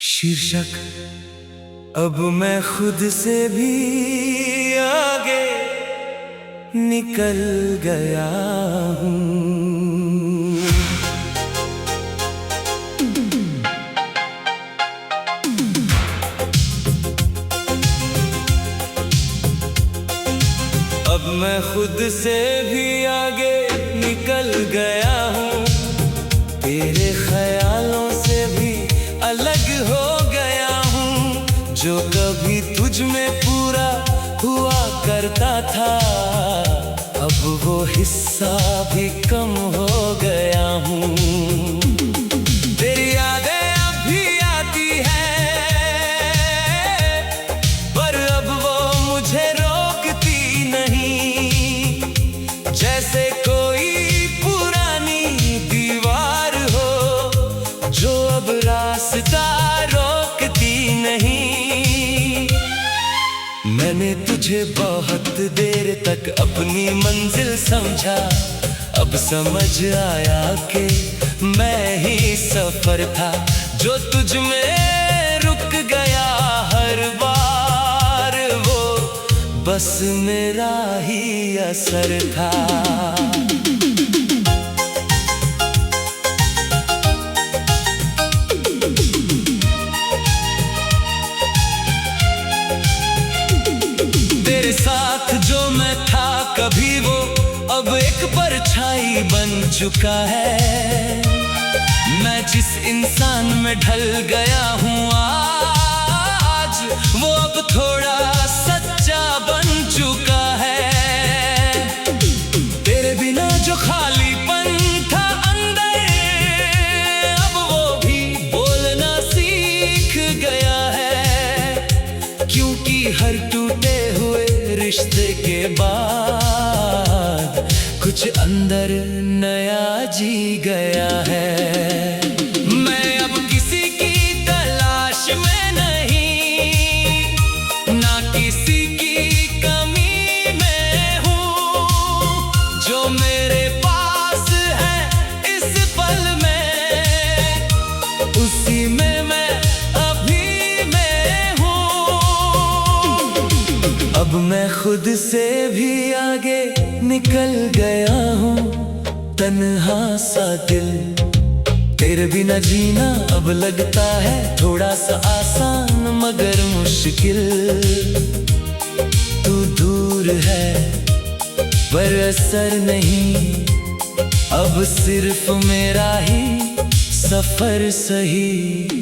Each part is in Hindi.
शीर्षक अब मैं खुद से भी आगे निकल गया हूँ। अब मैं खुद से भी आगे निकल गया हूँ, तेरे ख्यालों से भी अलग हो गया हूँ। जो कभी तुझ में पूरा हुआ करता था, अब वो हिस्सा भी कम हो गया हूँ। तेरी यादें अब भी आती हैं, पर अब वो मुझे रोकती नहीं। जैसे कोई पुरानी दीवार हो जो अब रास्ता रोकती नहीं। मैंने तुझे बहुत देर तक अपनी मंजिल समझा, अब समझ आया कि मैं ही सफर था जो तुझ में रुक गया हर बार। वो बस मेरा ही असर था। तेरे साथ जो मैं था कभी, वो अब एक परछाई बन चुका है। मैं जिस इंसान में ढल गया हूँ आज, वो अब थोड़ा सच्चा बन चुका है। तेरे बिना जो खालीपन था अंदर, अब वो भी बोलना सीख गया है। क्योंकि हर टूटे हुए रिश्ते के बाद कुछ अंदर नया जी गया है। मैं अब किसी की तलाश में नहीं, ना किसी की कमी में हूँ। जो मेरे पास है इस पल में, उसी में मैं अभी मैं हूँ। अब मैं खुद से भी आगे निकल गया हूँ, तन्हा सा दिल। तेरे बिना जीना अब लगता है थोड़ा सा आसान मगर मुश्किल। तू दूर है पर असर नहीं, अब सिर्फ मेरा ही सफर सही।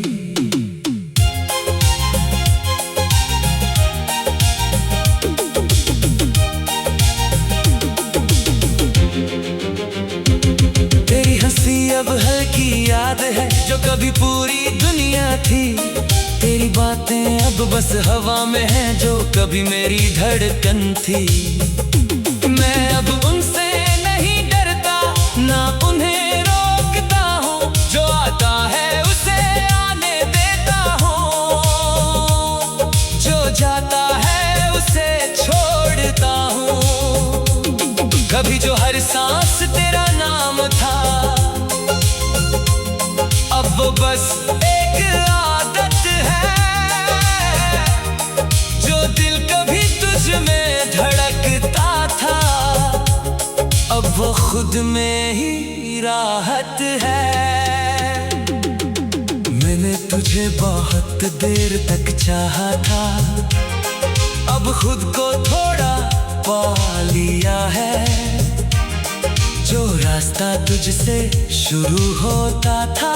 अब हल्की याद है जो कभी पूरी दुनिया थी। तेरी बातें अब बस हवा में हैं जो कभी मेरी धड़कन थी। मैं अब उनसे नहीं डरता, ना उन्हें रोकता हूँ। जो आता है उसे आने देता हूँ, जो जाता है उसे छोड़ता हूँ। कभी जो हर सांस तेरा नाम था, अब वो बस एक आदत है। जो दिल कभी तुझ में धड़कता था, अब वो खुद में ही राहत है। मैंने तुझे बहुत देर तक चाहा था, अब खुद को थोड़ा पा लिया है। जो रास्ता तुझसे शुरू होता था,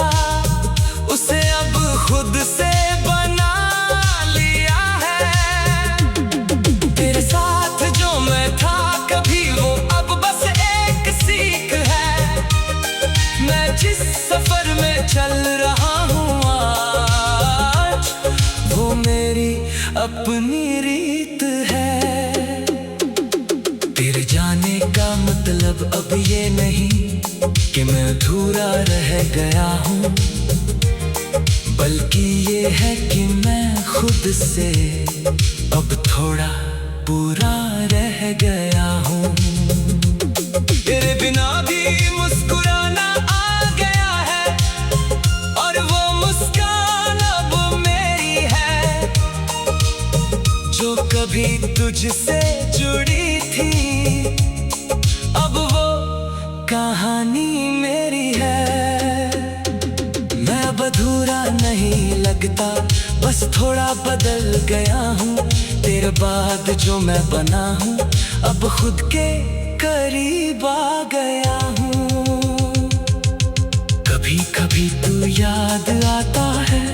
उसे अब खुद से बना लिया है। तेरे साथ जो मैं था कभी, वो अब बस एक सीख है। मैं जिस सफर में चल रहा हूँ आज, वो मेरी अपनी रीत है। तेरे जाने का मतलब अब ये नहीं कि मैं अधूरा रह गया हूँ, बल्कि ये है कि मैं खुद से अब थोड़ा पूरा रह गया हूँ। तेरे बिना भी मुस्कुराना आ गया है, और वो मुस्कान अब भी तुझसे जुड़ी थी, अब वो कहानी मेरी है। मैं अब अधूरा नहीं लगता, बस थोड़ा बदल गया हूँ। तेरे बाद जो मैं बना हूँ, अब खुद के करीब आ गया हूँ। कभी कभी तू याद आता है,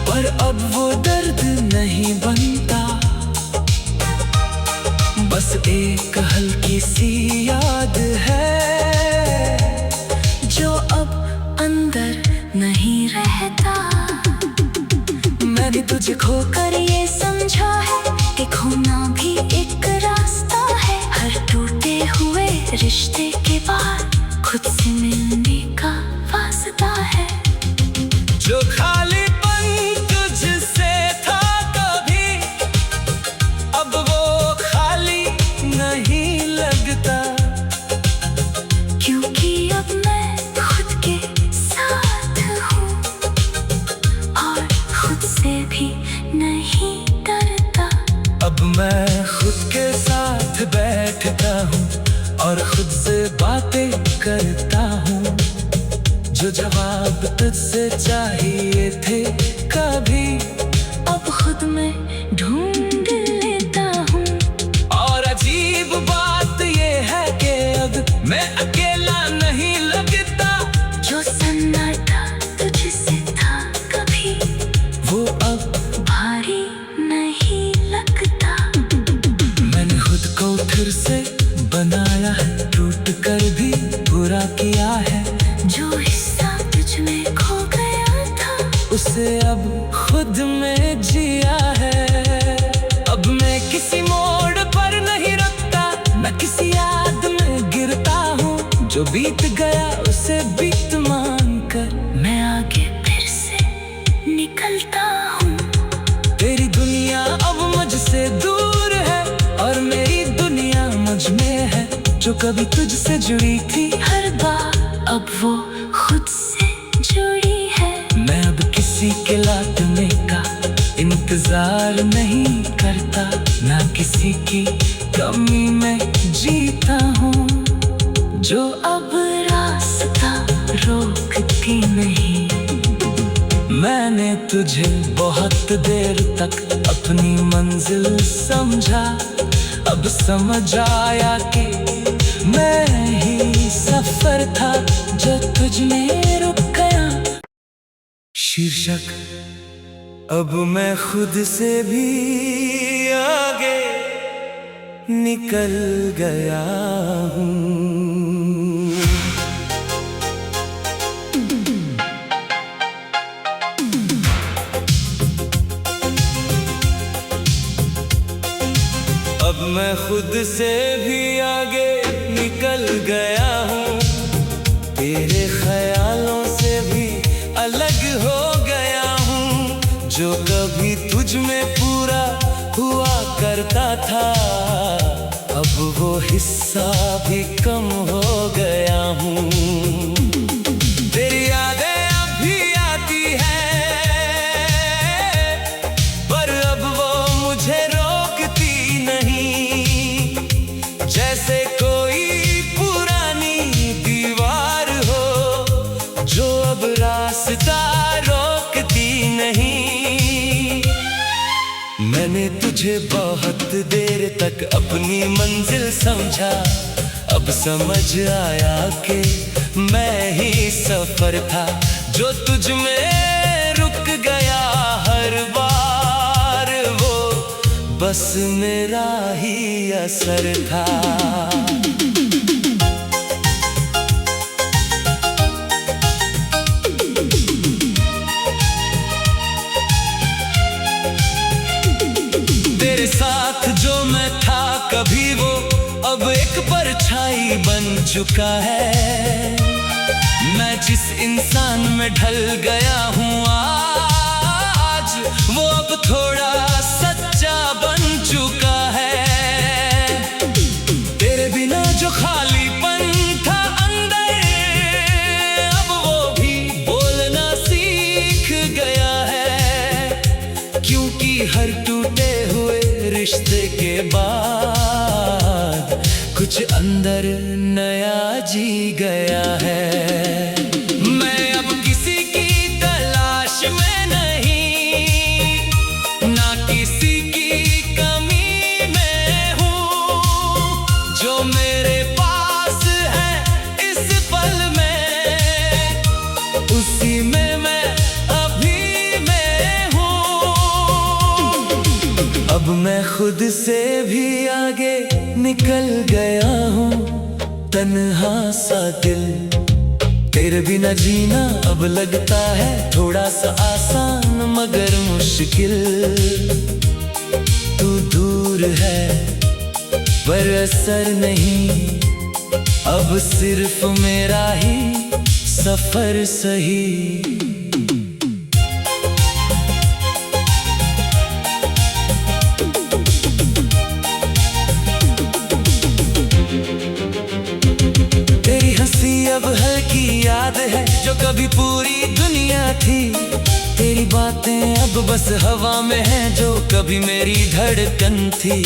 पर अब वो दर्द नहीं बनता। बस एक हल्की सी याद है, जो अब अंदर नहीं रहता। मैंने तुझे खोकर ये समझा है कि खोना भी एक रास्ता है। हर टूटे हुए रिश्ते के बाद खुद से मिलने का वास्ता है। जो खालीपन तुझसे था कभी, अब वो खाली नहीं लगता। क्योंकि अब मैं खुद के साथ हूँ और खुद से भी नहीं डरता। अब मैं खुद के साथ बैठता हूँ और खुद से बातें करता हूँ। जो जवाब तुझसे चाहिए थे कभी, अब खुद में ढूंढ लेता हूँ। और अजीब बात ये है कि अब मैं अकेला नहीं लगता। जो सन्नाटा तुझसे था कभी, वो अब भारी नहीं लगता। मैंने खुद को फिर से बनाया है, टूट कर भी बुरा किया है। जो हिस्सा तुझ में खो गया था, उसे अब खुद में जिया है। अब मैं किसी मोड़ पर नहीं रुकता, मैं किसी याद में गिरता हूँ। जो बीत गया उसे बीत मानकर मैं आगे फिर से निकलता हूँ। तेरी दुनिया अब मुझसे दूर है और मेरी दुनिया मुझ में है। जो कभी तुझसे जुड़ी थी हर बार, अब वो खुद से जुड़ी है। मैं अब किसी के लौटने का इंतजार नहीं करता, ना किसी की कमी में जीता हूँ। जो अब रास्ता रोकती नहीं। मैंने तुझे बहुत देर तक अपनी मंजिल समझा, अब समझ आया कि मैं ही सफर था जो तुझ में रुक गया। शीर्षक, अब मैं खुद से भी आगे निकल गया हूँ। अब मैं खुद से भी आगे निकल गया हूँ। तेरे ख्यालों से भी अलग हो गया हूँ। जो कभी तुझ में पूरा हुआ करता था, अब वो हिस्सा भी कम हो गया हूँ। तेरी यादें अब भी आती हैं, पर अब वो मुझे रोकती नहीं। जैसे कोई पुरानी दीवार हो, जो अब रास्ता रोकती नहीं। मैंने तुझे बहुत देर तक अपनी मंजिल समझा, अब समझ आया कि मैं ही सफर था जो तुझ में रुक गया हर बार। वो बस मेरा ही असर था। तेरे साथ जो मैं था कभी, वो अब एक परछाई बन चुका है। मैं जिस इंसान में ढल गया हूँ आज, वो अब थोड़ा सच्चा बन चुका है। तेरे बिना जो खालीपन था अंदर, अब वो भी बोलना सीख गया है। क्योंकि हर टूटे रिश्ते के बाद कुछ अंदर नया जी गया है। मैं अब किसी की तलाश में नहीं, ना किसी की कमी में हूँ। जो मेरे पास है इस पल में, उसी में मैं अभी मैं हूँ। अब मैं खुद से भी आगे निकल गया हूँ, तन्हा सा दिल तेरे बिना जीना अब लगता है थोड़ा सा आसान मगर मुश्किल। तू दूर है पर असर नहीं, अब सिर्फ मेरा ही सफर सही। अब हल्की याद है जो कभी पूरी दुनिया थी, तेरी बातें अब बस हवा में हैं जो कभी मेरी धड़कन थी।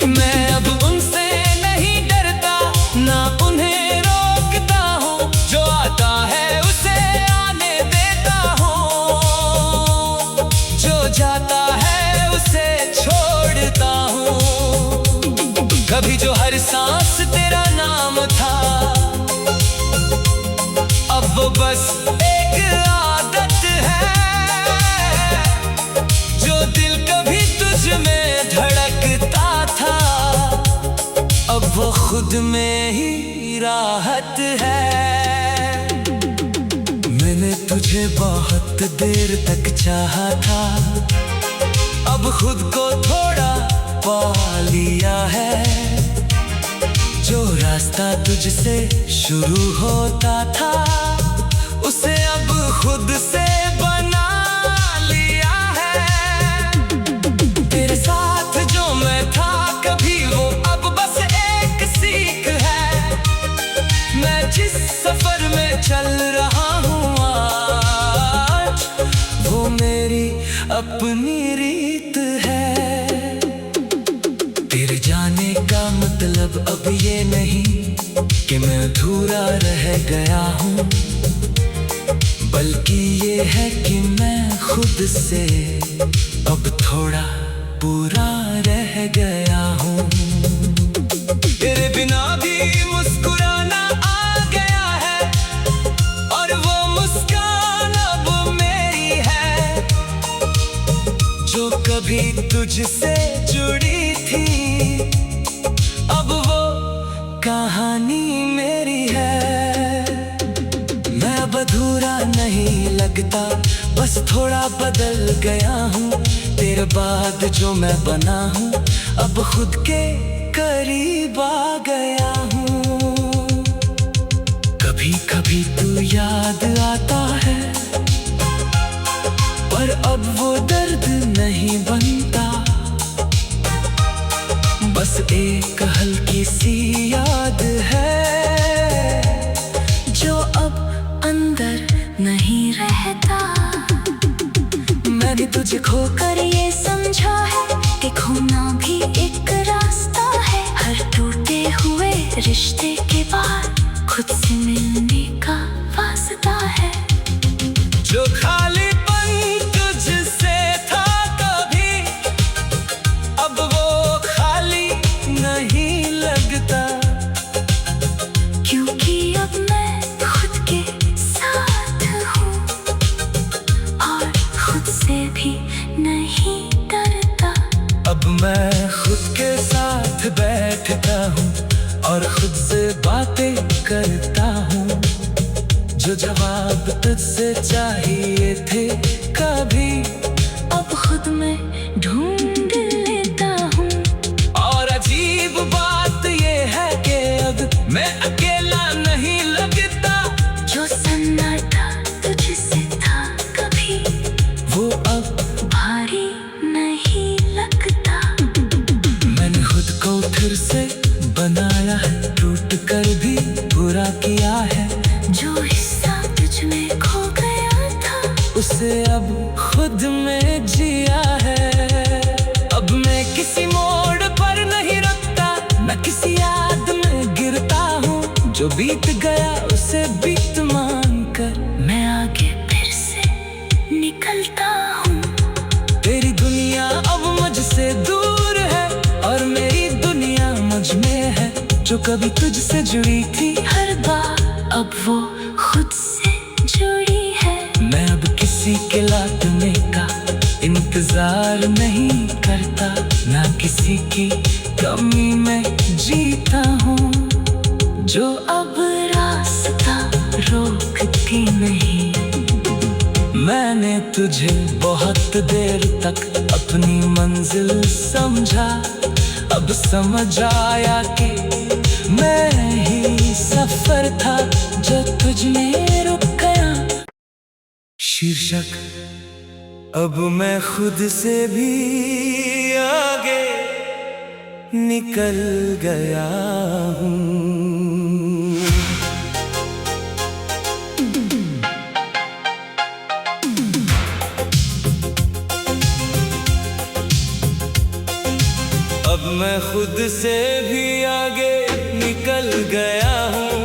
मैं अब उनसे नहीं डरता, ना उन्हें रोकता हूँ, जो आता है उसे आने देता हूँ, जो जाता है उसे छोड़ता हूँ। कभी जो हर सांस तेरा नाम था, अब वो बस एक आदत है। जो दिल कभी तुझ में धड़कता था, अब वो खुद में ही राहत है। मैंने तुझे बहुत देर तक चाहा था, अब खुद को थोड़ा पा लिया है। जो रास्ता तुझसे शुरू होता था, उसे अब खुद से बना लिया है। तेरे साथ जो मैं था कभी, वो अब बस एक सीख है। मैं जिस सफर में चल रहा हूँ आज, वो मेरी अपनी रीत है। तेरे जाने का मतलब अब ये नहीं कि मैं अधूरा रह गया हूँ, बल्कि ये है कि मैं खुद से अब थोड़ा पूरा रह गया हूँ। तेरे बिना भी मुस्कुराना आ गया है, और वो मुस्कान अब मेरी है। जो कभी तुझसे जुड़ी थी, अब वो कहानी मेरी है। मैं अब अधूरा नहीं लगता, बस थोड़ा बदल गया हूँ। तेरे बाद जो मैं बना हूँ, अब खुद के करीब आ गया हूँ। कभी कभी तू याद आता है, पर अब वो दर्द नहीं बनता। बस एक हल्की सी याद है, जो अब अंदर नहीं रहता। मैंने तुझे खोकर ये समझा है कि खोना भी एक रास्ता है। हर टूटे हुए रिश्ते के बाद खुद से मिलने का वास्ता है। जो खालीपन तुझसे था कभी, अब वो खाली नहीं लगता। क्योंकि अब मैं खुद के साथ हूँ, और खुद से भी नहीं डरता। अब मैं खुद के साथ बैठता हूँ, और खुद से बातें करता हूँ। जो जवाब तुझसे चाहिए थे कभी, अब खुद में ढूंढ लेता हूँ। और अजीब बात ये है कि अब मैं अकेला नहीं लगता। जो सन्नाटा तुझसे था कभी, वो अब भारी नहीं लगता। मैंने खुद को फिर से बनाया है, टूट कर भी पूरा किया है। जो हिस्सा तुझ में खो गया था, उसे अब खुद में जिया है। अब मैं किसी मोड़ पर नहीं रुकता, मैं किसी याद में गिरता हूँ। जो बीत गया उसे बीत मानकर मैं आगे फिर से निकलता हूँ। तेरी दुनिया अब मुझसे दूर है और मेरी दुनिया मुझ में है। जो कभी तुझसे जुड़ी थी हर बार अब वो खुद से जुड़ी है। मैं अब किसी के लौटने का इंतजार नहीं करता, ना किसी की कमी में जीता हूँ। जो अब रास्ता रोकती नहीं। मैंने तुझे बहुत देर तक अपनी मंजिल समझा, अब समझ आया कि मैं ही सफर था जो तुझ में रुक गया। शीर्षक अब मैं खुद से भी आगे निकल गया हूँ। अब मैं खुद से भी आगे निकल गया हूँ।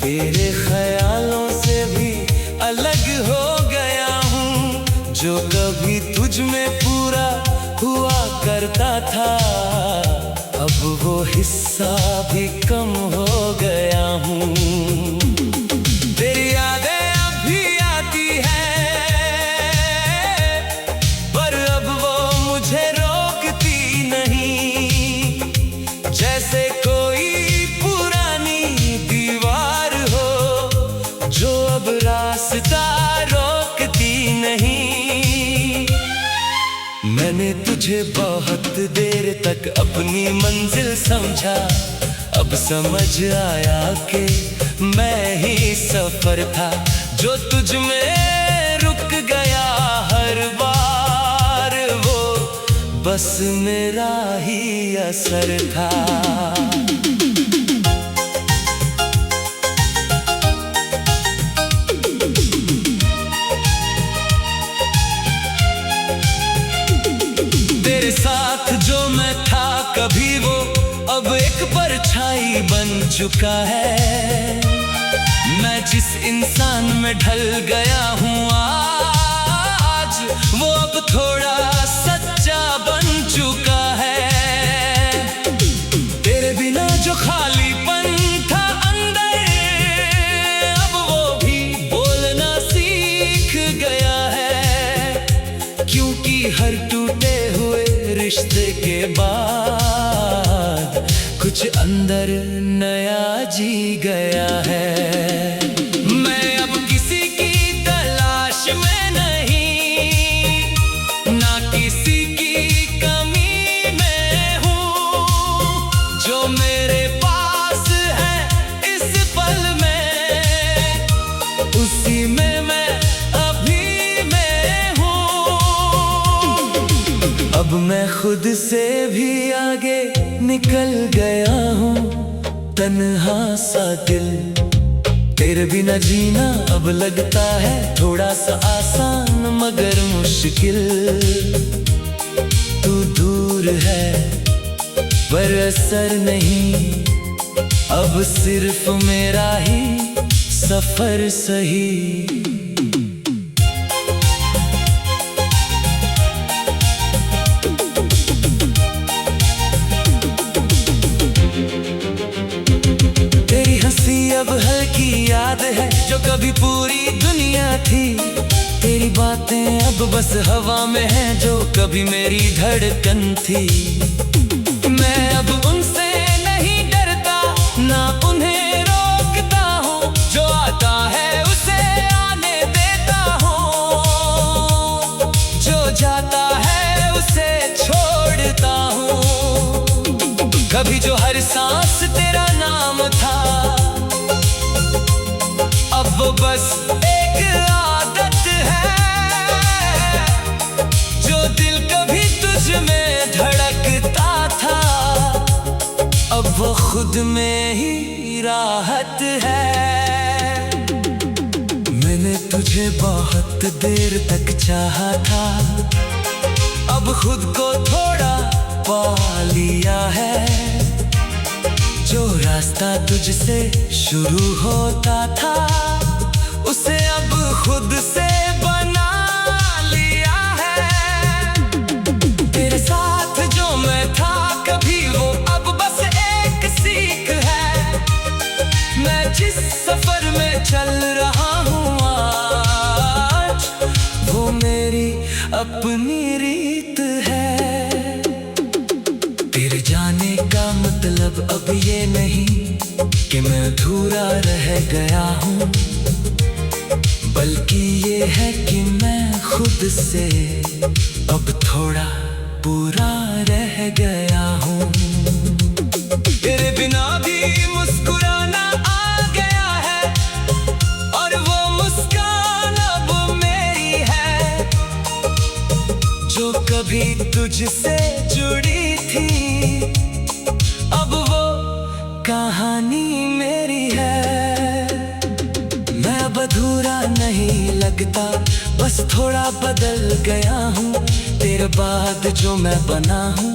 तेरे ख्यालों से भी अलग हो गया हूँ। जो कभी तुझ में पूरा हुआ करता था, अब वो हिस्सा भी कम हो गया हूँ। तेरी यादें अब भी आती हैं, पर अब वो मुझे रोकती नहीं। जैसे कोई पुरानी दीवार हो जो अब रास्ता रोकती नहीं। मैंने तुझे बहुत देर तक अपनी मंजिल समझा, अब समझ आया कि मैं ही सफर था जो तुझ में रुक गया हर बार। वो बस मेरा ही असर था। तेरे साथ जो मैं था कभी, वो अब एक परछाई बन चुका है। मैं जिस इंसान में ढल गया हूँ आज, वो अब थोड़ा सच्चा बन चुका है। तेरे बिना जो खालीपन था अंदर, अब वो भी बोलना सीख गया है। क्योंकि हर टूटे हुए रिश्ते के बाद कुछ अंदर नया जी गया है। मैं अब किसी की तलाश में नहीं, ना किसी की कमी में हूँ। जो मेरे पास है इस पल में, उसी में मैं अभी मैं हूँ। अब मैं खुद से भी आगे निकल गया हूँ। तन्हा सा दिल, तेरे बिना जीना अब लगता है थोड़ा सा आसान मगर मुश्किल। तू दूर है पर असर नहीं, अब सिर्फ मेरा ही सफर सही। अब हल्की याद है जो कभी पूरी दुनिया थी। तेरी बातें अब बस हवा में हैं जो कभी मेरी धड़कन थी। मैं अब उनसे नहीं डरता, ना उन्हें रोकता हूँ। जो आता है उसे आने देता हूँ, जो जाता है उसे छोड़ता हूँ। कभी जो हर सांस तेरा नाम था, अब वो बस एक आदत है। जो दिल कभी तुझ में धड़कता था, अब वो खुद में ही राहत है। मैंने तुझे बहुत देर तक चाहा था, अब अब खुद को थोड़ा पा लिया है। जो रास्ता तुझसे शुरू होता था उसे अब खुद से बना लिया है। तेरे साथ जो मैं था कभी वो अब बस एक सीख है। मैं जिस सफर में चल रहा हूँ आज वो मेरी अपनी रीत है। तेरे जाने का मतलब अब ये नहीं कि मैं अधूरा रह गया हूँ, बल्कि ये है कि मैं खुद से अब थोड़ा पूरा रह गया हूँ। तेरे बिना भी मुस्कुराना आ गया है और वो मुस्कान अब मेरी है। जो कभी तुझसे जुड़ी थी अब वो कहानी मेरी है। मैं अब अधूरा नहीं लगता, बस थोड़ा बदल गया हूँ। तेरे बाद जो मैं बना हूँ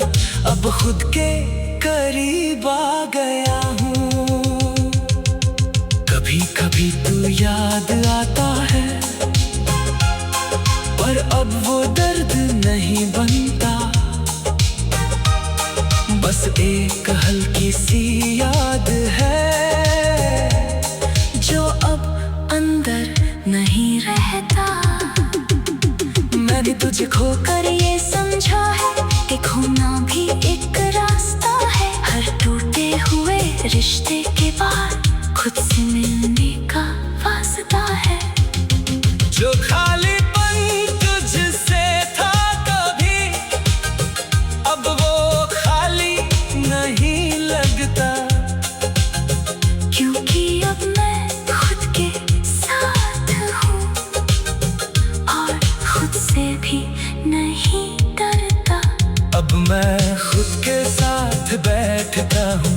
अब खुद के करीब आ गया हूँ। कभी कभी तू याद आता है पर अब वो दर्द नहीं बनता। बस एक हल्की सी याद है जो अब अंदर नहीं रहता। मैंने तुझे खोकर ये समझा है कि खोना भी एक रास्ता है। हर टूटे हुए रिश्ते के बाद खुद से मिलने का वास्ता है। जो खालीपन तुझसे था कभी अब वो खाली नहीं लगता। क्योंकि अब मैं खुद के साथ हूँ और खुद से भी नहीं डरता। अब मैं खुद के साथ बैठता हूँ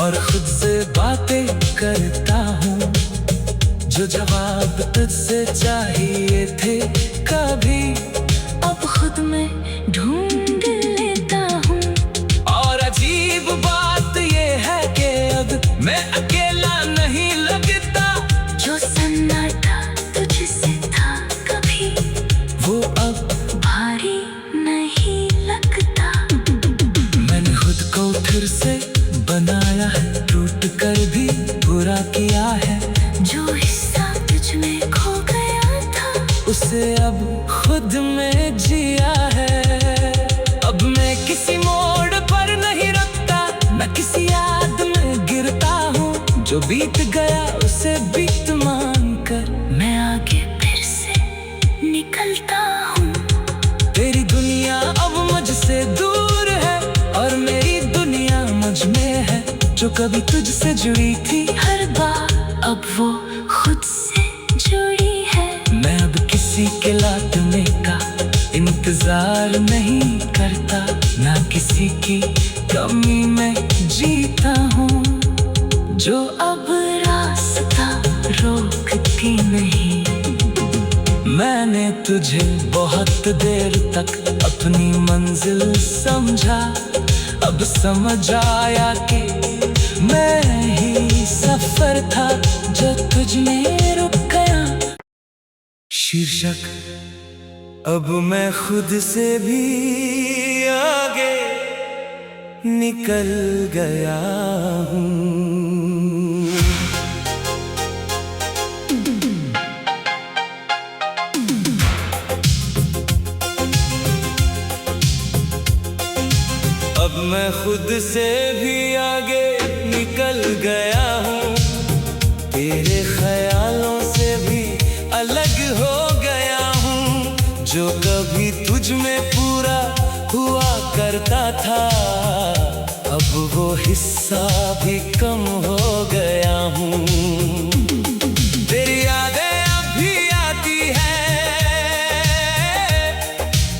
और खुद से बातें करता हूँ। जो जवाब तुझसे चाहिए थे कभी अब खुद में ढूंढ लेता हूँ। और अजीब बात ये है कि अब मैं अकेला नहीं लगता। जो सन्नाटा तुझसे था कभी वो अब भारी नहीं लगता। मैंने खुद को फिर से बनाया है, टूट कर भी बुरा किया है। जो हिस्सा तुझ में खो गया था उसे अब खुद में जिया है। अब मैं किसी मोड़ पर नहीं रुकता, मैं किसी याद में गिरता हूँ। जो बीत गया उसे बीत मान कर मैं आगे फिर से निकलता हूँ। तेरी दुनिया अब मुझसे दूर है और मेरी दुनिया मुझ में है। जो कभी तुझसे जुड़ी थी हर बार अब वो खुद से जुड़ी है। मैं अब किसी के लौटने का इंतजार नहीं करता, ना किसी की कमी में जीता हूँ। जो अब रास्ता रोकती नहीं। मैंने तुझे बहुत देर तक अपनी मंजिल समझा, अब समझ आया कि मैं ही सफर था जो तुझ में रुक गया। शीर्षक अब मैं खुद से भी आगे निकल गया हूँ। अब मैं खुद से भी आगे निकल गया हूँ। तेरे ख्यालों से भी अलग हो गया हूँ। जो कभी तुझ में पूरा हुआ करता था अब वो हिस्सा भी कम हो गया हूँ। तेरी यादें अब भी आती हैं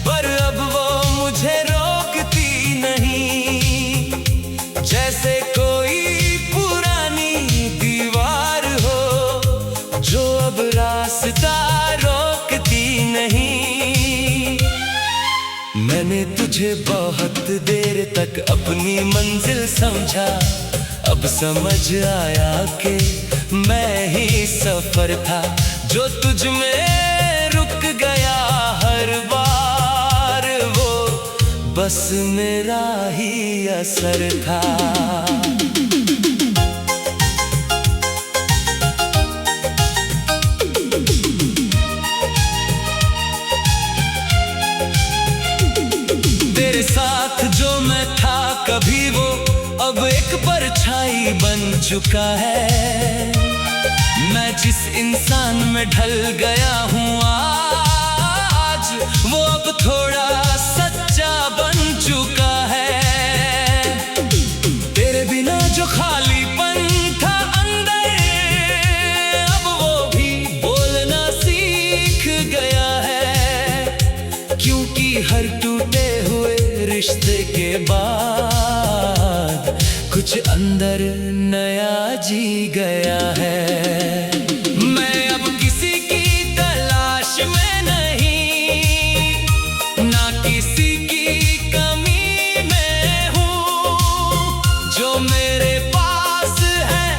पर अब वो मुझे रोकती नहीं। जैसे कोई पुरानी दीवार हो जो अब रास्ता रोकती नहीं। मैंने मैंने तुझे बहुत देर तक अपनी मंजिल समझा, अब समझ आया कि मैं ही सफर था जो तुझ में रुक गया हर बार, वो बस मेरा ही असर था। तेरे साथ जो मैं था कभी वो अब एक परछाई बन चुका है। मैं जिस इंसान में ढल गया हूँ आज, वो अब थोड़ा सच्चा बन चुका है। तेरे बिना जो खालीपन था अंदर, अब वो भी बोलना सीख गया है, क्योंकि हर टूटे हुए रिश्ते के बाद कुछ अंदर नया जी गया है। मैं अब किसी की तलाश में नहीं, ना किसी की कमी में हूँ, जो मेरे पास है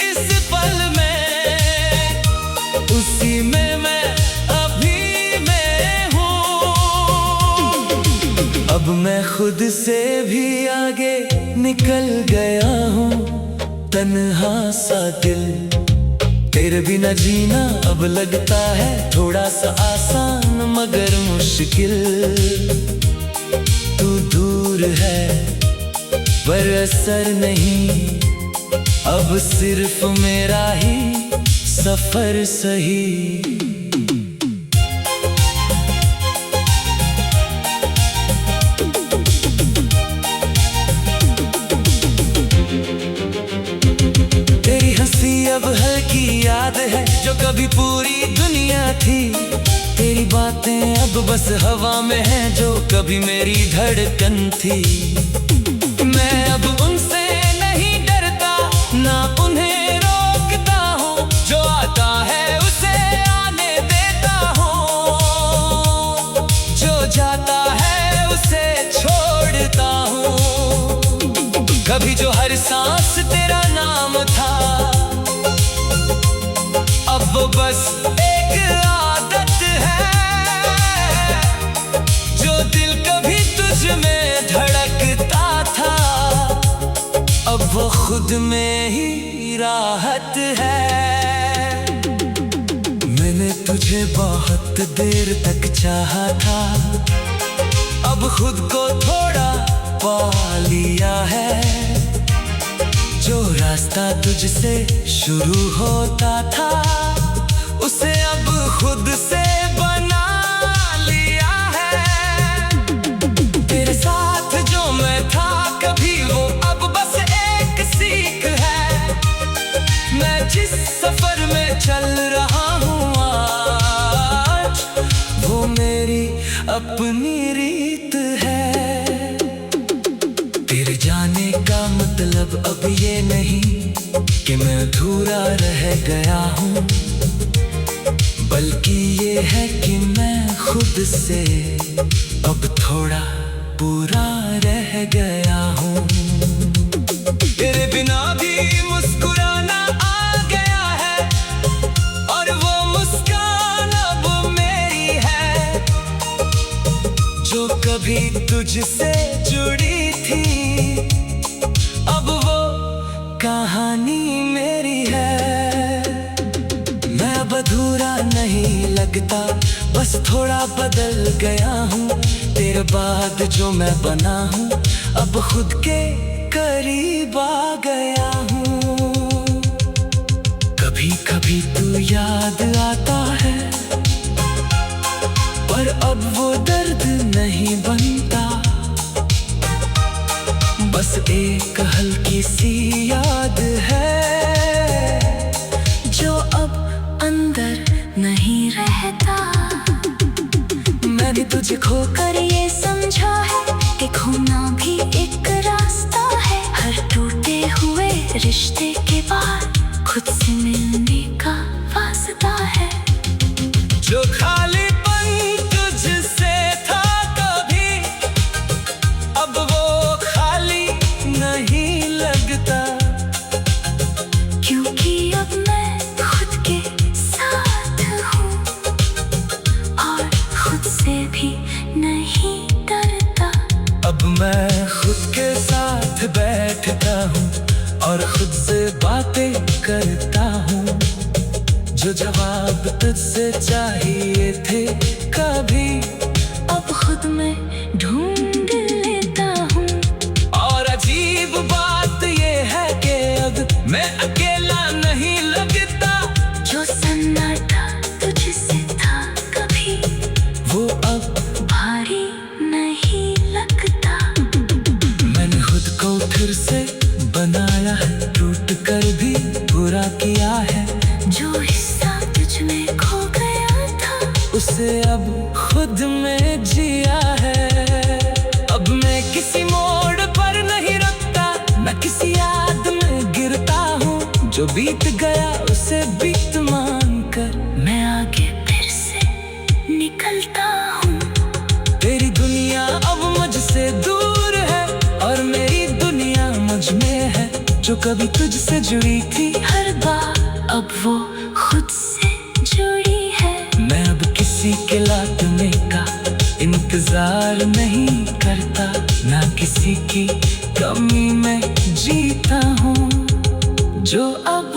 इस पल में, उसी में मैं अभी मैं हूँ। अब मैं खुद से भी आगे निकल गया हूँ, तन्हा सा दिल, तेरे बिना जीना अब लगता है थोड़ा सा आसान मगर मुश्किल। तू दूर है पर असर नहीं, अब सिर्फ मेरा ही सफर सही। अब हल्की याद है जो कभी पूरी दुनिया थी, तेरी बातें अब बस हवा में हैं जो कभी मेरी धड़कन थी। मैं अब उनसे नहीं डरता, ना उन्हें रोकता हूँ, जो आता है उसे आने देता हूँ, जो जाता है उसे छोड़ता हूँ। कभी जो हर सांस तेरा नाम था, अब वो बस एक आदत है, जो दिल कभी तुझ में धड़कता था, अब वो खुद में ही राहत है। मैंने तुझे बहुत देर तक चाहा था, अब खुद को थोड़ा पा लिया है, जो रास्ता तुझसे शुरू होता था उसे अब खुद से बना लिया है। तेरे साथ जो मैं था कभी वो अब बस एक सीख है। मैं जिस सफर में चल रहा हूँ आज, वो मेरी अपनी रीत है। तेरे जाने का मतलब अब ये नहीं कि मैं अधूरा रह गया हूँ, बल्कि ये है कि मैं खुद से अब थोड़ा पूरा रह गया हूँ। तेरे बिना भी मुस्कुराना आ गया है, और वो मुस्कान अब मेरी है, जो कभी तुझसे जुड़ी थी, अब वो कहानी मेरी है। मैं अब अधूरा नहीं लगता, बस थोड़ा बदल गया हूँ। तेरे बाद जो मैं बना हूँ, अब खुद के करीब आ गया हूँ। कभी कभी तू याद आता है, पर अब वो दर्द नहीं बनता, बस एक हल्की सी याद है, जो अब अंदर नहीं रहता। मैंने तुझे खोकर ये समझा है कि खोना भी एक रास्ता है। हर टूटे हुए रिश्ते के बाद खुद से मिलने का वास्ता है। जो खालीपन तुझसे था कभी, भी नहीं डरता। अब मैं खुद के साथ बैठता हूँ और खुद से बातें करता हूँ। जो जवाब तुझसे चाहिए थे कभी, अब खुद में ढूंढ लेता हूँ। और अजीब बात ये है कि अब मैं अकेला नहीं लगता। जो सन्नाटा तुझसे था कभी, वो अब भारी नहीं लगता। मैंने खुद को फिर से बनाया है, टूट कर भी पूरा किया है। जो हिस्सा तुझ में खो गया था, उसे अब खुद में जिया है। अब मैं किसी मोड़ पर नहीं रुकता, मैं किसी याद में गिरता हूँ। जो बीत गया उसे बीत मान कर मैं आगे फिर से निकलता हूँ। तेरी दुनिया अब मुझसे दूर है और मेरी दुनिया मुझ में है। जो कभी तुझसे जुड़ी थी हर बार अब वो खुद से जुड़ी है। मैं अब किसी के लौटने का इंतजार नहीं करता, ना किसी की कमी में जीता हूँ। जो अब